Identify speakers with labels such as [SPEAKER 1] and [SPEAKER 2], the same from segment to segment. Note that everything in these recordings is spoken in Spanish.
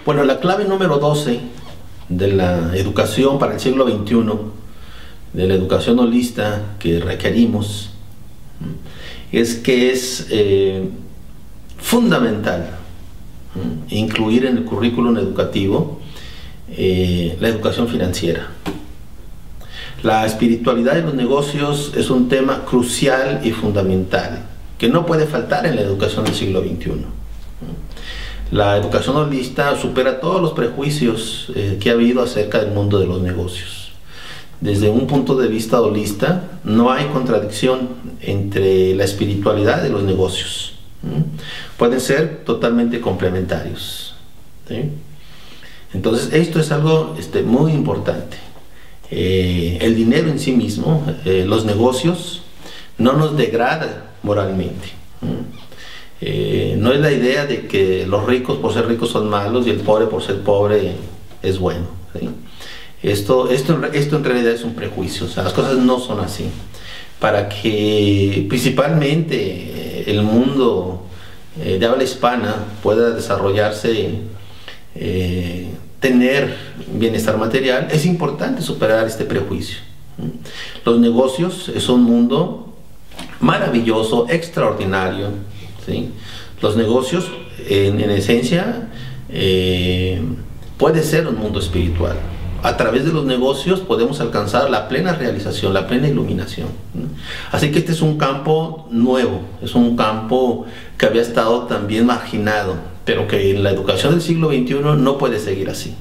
[SPEAKER 1] Bueno, la clave número 12 de la educación para el siglo XXI, de la educación holista que requerimos, es que es fundamental incluir en el currículum educativo la educación financiera. La espiritualidad de los negocios es un tema crucial y fundamental que no puede faltar en la educación del siglo XXI. La educación holista supera todos los prejuicios que ha habido acerca del mundo de los negocios. Desde un punto de vista holista, no hay contradicción entre la espiritualidad y los negocios. Pueden ser totalmente complementarios, ¿sí? Entonces, esto es algo muy importante. El dinero en sí mismo, los negocios, no nos degrada moralmente. No es la idea de que los ricos por ser ricos son malos y el pobre por ser pobre es bueno, ¿sí? Esto en realidad es un prejuicio. O sea, las cosas no son así. Para que principalmente el mundo de habla hispana pueda desarrollarse, tener bienestar material, es importante superar este prejuicio. Los negocios es un mundo maravilloso, extraordinario, ¿sí? Los negocios en esencia puede ser un mundo espiritual. A través de los negocios podemos alcanzar la plena realización, la plena iluminación. Así que este es un campo nuevo, es un campo que había estado también marginado, pero que en la educación del siglo XXI no puede seguir así.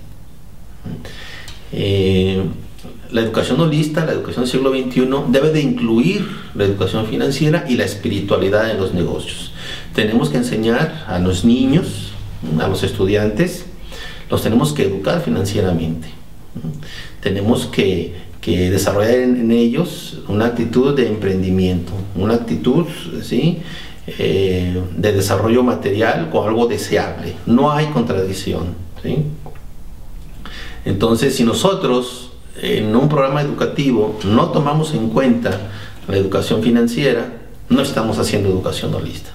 [SPEAKER 1] La educación holista, la educación del siglo XXI debe de incluir la educación financiera y la espiritualidad en los negocios. Tenemos que enseñar a los niños, a los estudiantes, los tenemos que educar financieramente. Tenemos que desarrollar en ellos una actitud de emprendimiento, una actitud, ¿sí?, de desarrollo material con algo deseable. No hay contradicción, ¿sí? Entonces, si nosotros en un programa educativo no tomamos en cuenta la educación financiera, no estamos haciendo educación holista.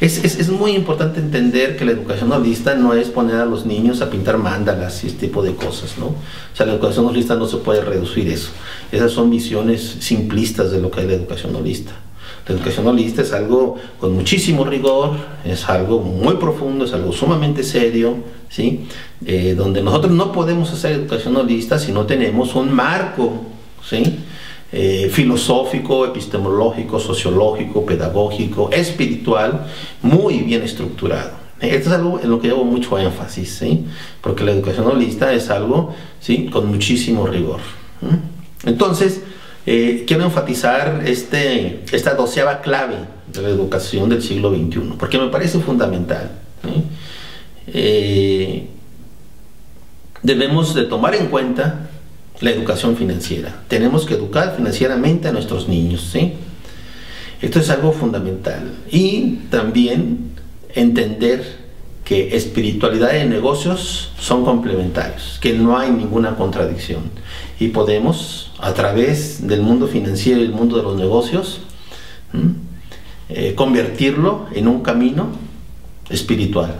[SPEAKER 1] Es muy importante entender que la educación holista no es poner a los niños a pintar mandalas y este tipo de cosas, ¿no? O sea, la educación holista no se puede reducir eso. Esas son visiones simplistas de lo que es la educación holista. La educación holista es algo con muchísimo rigor, es algo muy profundo, es algo sumamente serio, ¿sí? Donde nosotros no podemos hacer educación holista si no tenemos un marco, ¿sí?, filosófico, epistemológico, sociológico, pedagógico, espiritual, muy bien estructurado. Esto es algo en lo que llevo mucho énfasis, ¿sí? Porque la educación holista es algo, ¿sí?, con muchísimo rigor. Entonces, quiero enfatizar esta 12ª clave de la educación del siglo XXI, porque me parece fundamental, ¿sí? Debemos de tomar en cuenta la educación financiera. Tenemos que educar financieramente a nuestros niños, ¿sí? Esto es algo fundamental. Y también entender que espiritualidad y negocios son complementarios, que no hay ninguna contradicción. Y podemos, a través del mundo financiero y el mundo de los negocios, convertirlo en un camino espiritual.